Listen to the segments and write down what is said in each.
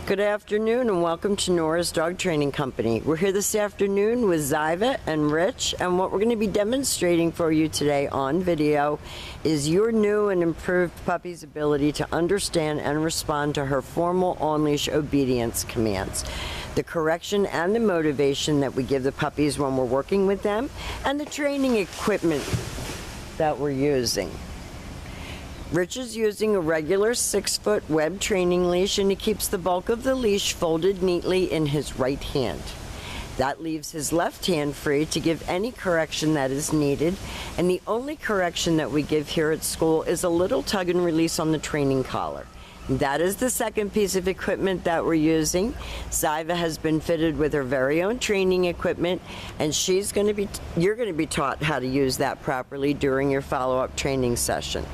Good afternoon and welcome to Nora's Dog Training Company. We're here this afternoon with Ziva and Rich, and what we're going to be demonstrating for you today on video is your new and improved puppy's ability to understand and respond to her formal on-leash obedience commands. The correction and the motivation that we give the puppies when we're working with them, and the training equipment that we're using. Rich is using a regular 6-foot web training leash, and he keeps the bulk of the leash folded neatly in his right hand. That leaves his left hand free to give any correction that is needed, and the only correction that we give here at school is a little tug and release on the training collar. That is the second piece of equipment that we're using. Ziva has been fitted with her very own training equipment, and you're going to be taught how to use that properly during your follow-up training session.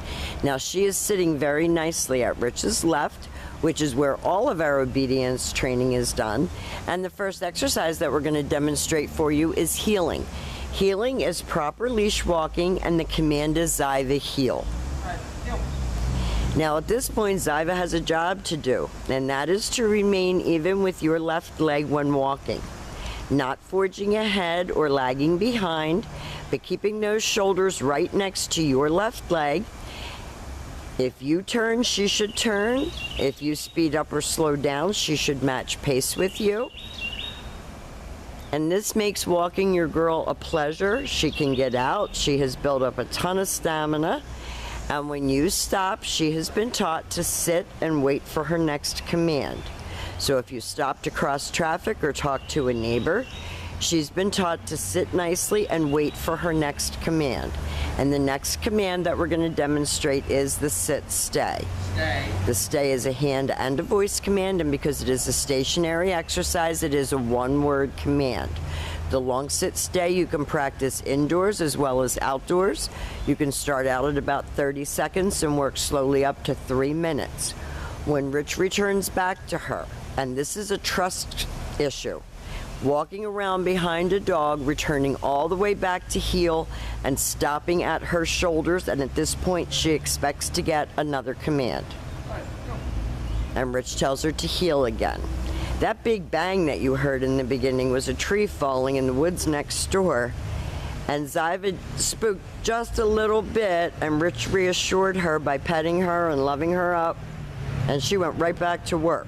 Now, she is sitting very nicely at Rich's left, which is where all of our obedience training is done. And the first exercise that we're going to demonstrate for you is heeling. Heeling is proper leash walking, and the command is Ziva, heel. Now at this point, Ziva has a job to do, and that is to remain even with your left leg when walking. Not forging ahead or lagging behind, but keeping those shoulders right next to your left leg. If you turn, she should turn. If you speed up or slow down, she should match pace with you. And this makes walking your girl a pleasure. She can get out. She has built up a ton of stamina. And when you stop, she has been taught to sit and wait for her next command. So if you stop to cross traffic or talk to a neighbor, she's been taught to sit nicely and wait for her next command. And the next command that we're going to demonstrate is the sit-stay. The stay is a hand and a voice command, and because it is a stationary exercise, it is a one-word command. The long sit-stay you can practice indoors as well as outdoors. You can start out at about 30 seconds and work slowly up to 3 minutes. When Rich returns back to her, and this is a trust issue, walking around behind a dog, returning all the way back to heel and stopping at her shoulders, and at this point she expects to get another command. And Rich tells her to heel again. That big bang that you heard in the beginning was a tree falling in the woods next door, and Ziva spooked just a little bit, and Rich reassured her by petting her and loving her up, and she went right back to work,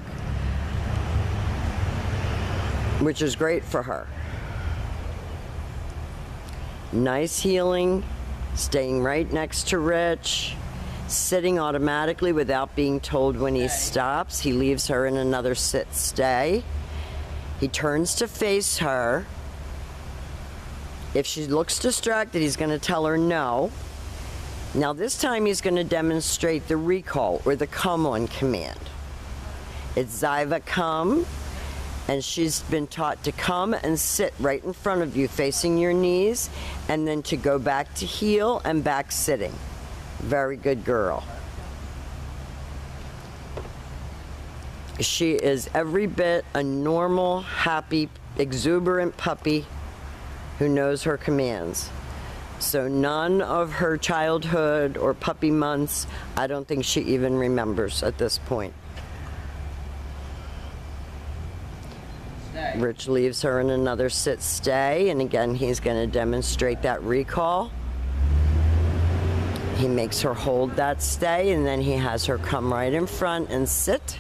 which is great for her. Nice heeling, staying right next to Rich, sitting automatically without being told when he stops. He leaves her in another sit-stay. He turns to face her. If she looks distracted, he's going to tell her no. Now this time he's going to demonstrate the recall or the come on command. It's Ziva, come, and she's been taught to come and sit right in front of you facing your knees, and then to go back to heel and back sitting. Very good girl. She is every bit a normal, happy, exuberant puppy who knows her commands. So none of her childhood or puppy months, I don't think she even remembers at this point. Rich leaves her in another sit-stay, and again he's going to demonstrate that recall. He makes her hold that stay, and then he has her come right in front and sit.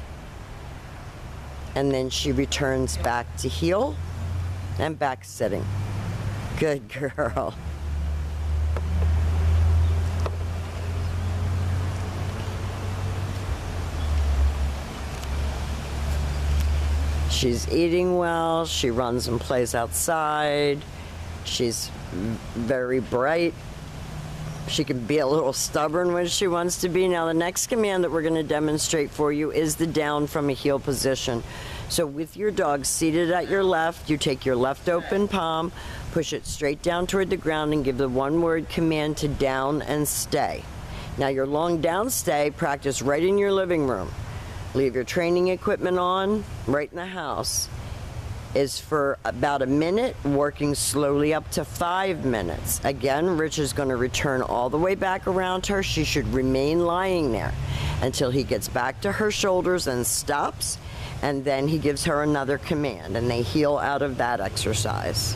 And then she returns back to heel and back sitting. Good girl. She's eating well. She runs and plays outside. She's very bright. She can be a little stubborn when she wants to be. Now the next command that we're going to demonstrate for you is the down from a heel position. So with your dog seated at your left, you take your left open palm, push it straight down toward the ground, and give the one-word command to down and stay. Now your long down stay, practice right in your living room. Leave your training equipment on right in the house. Is for about a minute, working slowly up to 5 minutes. Again, Rich is going to return all the way back around her. She should remain lying there until he gets back to her shoulders and stops. And then he gives her another command, and they heel out of that exercise.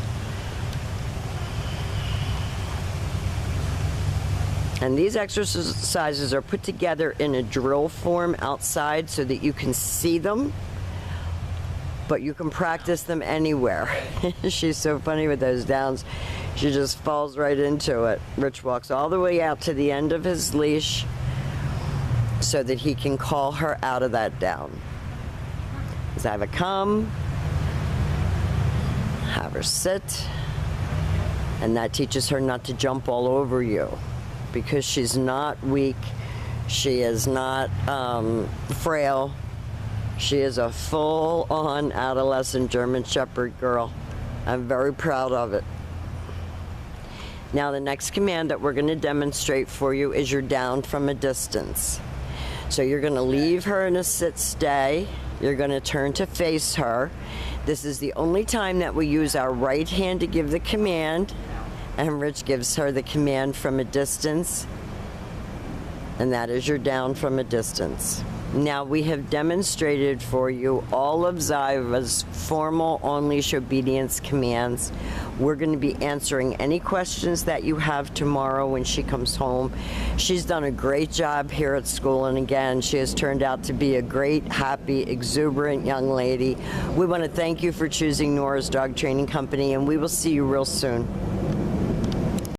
And these exercises are put together in a drill form outside so that you can see them, but you can practice them anywhere. She's so funny with those downs. She just falls right into it. Rich walks all the way out to the end of his leash so that he can call her out of that down. Ziva, come. Have her sit. And that teaches her not to jump all over you, because she's not weak. She is not frail. She is a full-on adolescent German Shepherd girl. I'm very proud of it. Now the next command that we're going to demonstrate for you is your down from a distance. So you're going to leave her in a sit-stay. You're going to turn to face her. This is the only time that we use our right hand to give the command, and Rich gives her the command from a distance, and that is your down from a distance. Now we have demonstrated for you all of Ziva's formal on-leash obedience commands. We're going to be answering any questions that you have tomorrow when she comes home. She's done a great job here at school, and again, she has turned out to be a great, happy, exuberant young lady. We want to thank you for choosing Nora's Dog Training Company, and we will see you real soon.